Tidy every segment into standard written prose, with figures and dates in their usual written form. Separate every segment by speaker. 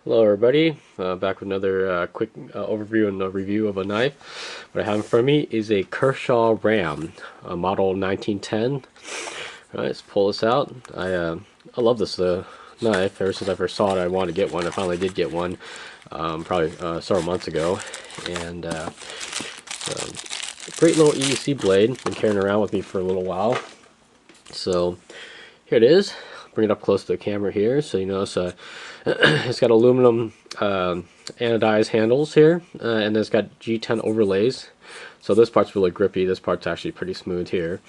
Speaker 1: Hello everybody, back with another quick overview and a review of a knife. What I have in front of me is a Kershaw RAM, model 1910. Alright, let's pull this out. I love this knife. Ever since I first saw it, I wanted to get one. I finally did get one, probably several months ago. And great little EDC blade. Been carrying around with me for a little while. So here it is. Bring it up close to the camera here, so you notice it's got aluminum anodized handles here, and it's got G10 overlays. So this part's really grippy. This part's actually pretty smooth here.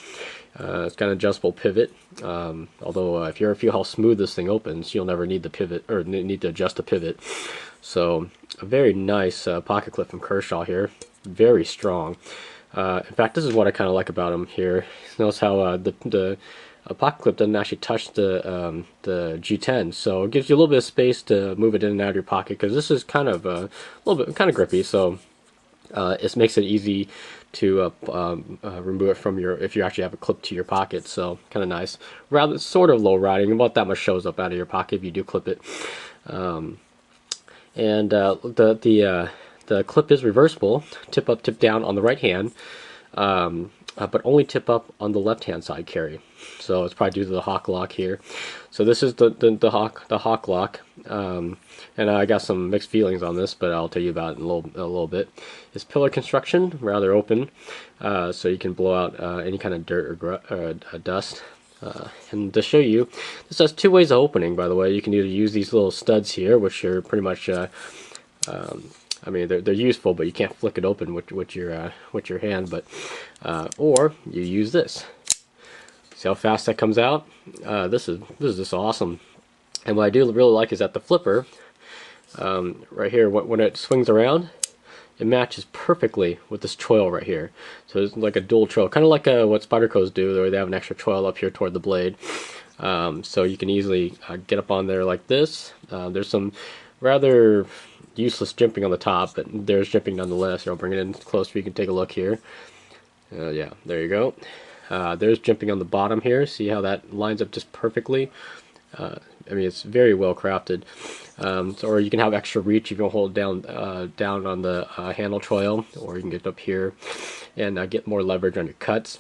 Speaker 1: It's got an adjustable pivot. Although if you ever feel how smooth this thing opens, you'll never need the pivot or need to adjust the pivot. So a very nice pocket clip from Kershaw here. Very strong. In fact, this is what I kind of like about them here. Notice how the pocket clip doesn't actually touch the G10, so it gives you a little bit of space to move it in and out of your pocket, because this is kind of a little bit kind of grippy. So it makes it easy to remove it from your, if you actually have a clip to your pocket. So kind of nice, rather sort of low riding. About that much shows up out of your pocket if you do clip it. The clip is reversible, tip up, tip down on the right hand. But only tip up on the left hand side carry. So it's probably due to the hawk lock here. So this is the hawk lock, and I got some mixed feelings on this, but I'll tell you about it in a little bit. It's pillar construction, rather open, so you can blow out any kind of dirt or dust. And to show you, this has two ways of opening, by the way. You can either use these little studs here, which are pretty much I mean, they're useful, but you can't flick it open with your hand. But or you use this. See how fast that comes out? This is just awesome. And what I do really like is that the flipper right here, when it swings around, it matches perfectly with this choil right here. So it's like a dual choil, kind of like what Spydercos do, where they have an extra choil up here toward the blade. So you can easily get up on there like this. There's some rather useless jimping on the top, but there's jimping nonetheless. I'll bring it in close so you can take a look here. Yeah, there you go. There's jimping on the bottom here. See how that lines up just perfectly? I mean, it's very well crafted. Or you can have extra reach if you hold down on the handle choil, or you can get up here and get more leverage on your cuts.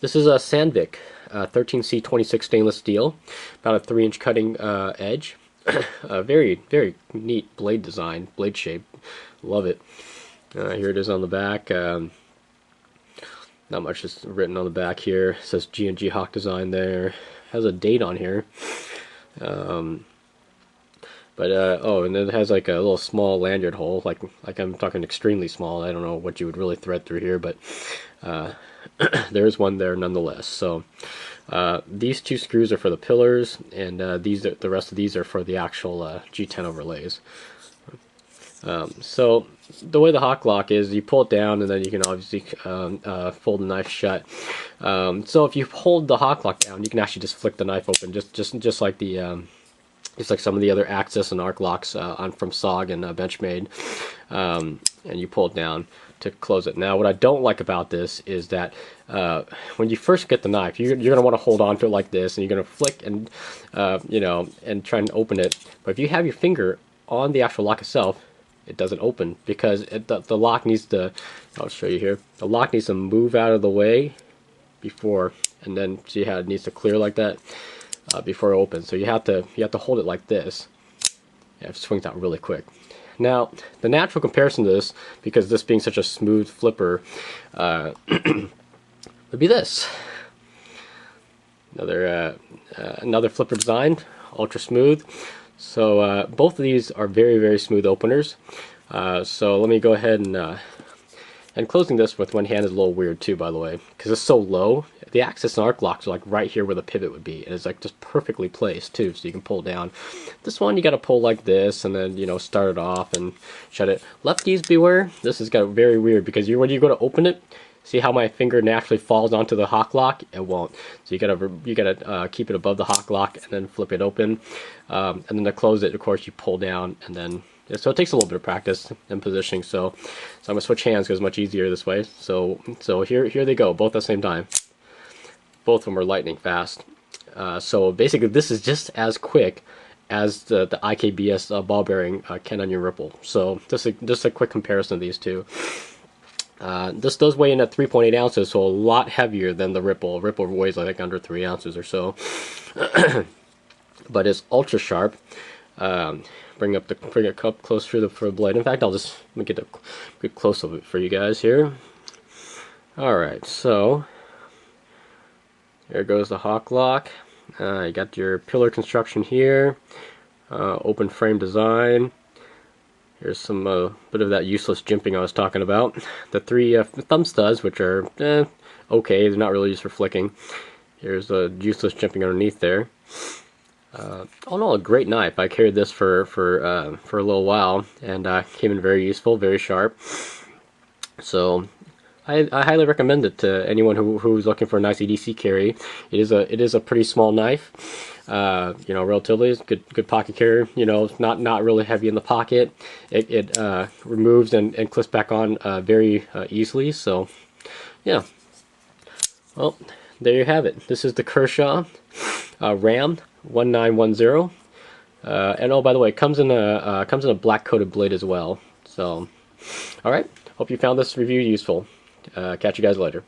Speaker 1: This is a Sandvik 13C26 stainless steel, about a 3-inch cutting edge. Very neat blade design, blade shape. Love it. Here it is on the back. Not much is written on the back here. It says G&G Hawk design there. Has a date on here. Oh, and it has like a little small lanyard hole. Like I'm talking extremely small. I don't know what you would really thread through here, but there's one there nonetheless. So these two screws are for the pillars, and the rest of these are for the actual G10 overlays. So the way the hawk lock is, you pull it down, and then you can obviously fold the knife shut. So if you hold the hawk lock down, you can actually just flick the knife open, just like the just like some of the other Axis and arc locks from SOG and Benchmade, and you pull it down to close it. Now, what I don't like about this is that when you first get the knife, you're going to want to hold on to it like this, and you're going to flick and you know, and try and open it. But if you have your finger on the actual lock itself, it doesn't open, because the lock needs to, I'll show you here, the lock needs to move out of the way before, and then see how it needs to clear like that before it opens. So you have to hold it like this. Yeah, it swings out really quick. Now, the natural comparison to this, because this being such a smooth flipper, would be this. Another flipper design, ultra smooth. So both of these are very smooth openers. So let me go ahead and closing this with one hand is a little weird too, by the way, because it's so low. The Axis and arc locks are like right here where the pivot would be, and it's like just perfectly placed too, so you can pull down. This one you got to pull like this, and then, you know, start it off and shut it. Lefties beware. This has got very weird, because when you go to open it, see how my finger naturally falls onto the hawk lock? It won't. So you gotta keep it above the hawk lock and then flip it open, and then to close it, of course, you pull down, and then so it takes a little bit of practice and positioning. So I'm gonna switch hands because it's much easier this way. So here they go, both at the same time. Both of them are lightning fast. So basically, this is just as quick as the IKBS ball bearing Ken Onion Ripple. So just a quick comparison of these two. This does weigh in at 3.8 ounces, so a lot heavier than the Ripple. Ripple weighs, I think, under 3 ounces or so. But it's ultra sharp. Bring it up close for the blade. In fact, let me get a good close of it for you guys here. All right, so there goes the Hawk Lock. You got your pillar construction here. Open frame design. Here's some bit of that useless jimping I was talking about. The 3 thumb studs, which are okay, they're not really used for flicking. Here's a useless jimping underneath there. All in all, a great knife. I carried this for a little while, and came in very useful, very sharp. So I highly recommend it to anyone who's looking for a nice EDC carry. It is a pretty small knife. You know, relatively, it's good pocket carrier. You know, it's not really heavy in the pocket. It removes and clips back on very easily. So, yeah. Well, there you have it. This is the Kershaw RAM 1910. And oh, by the way, it comes in a black coated blade as well. So, all right. Hope you found this review useful. Catch you guys later.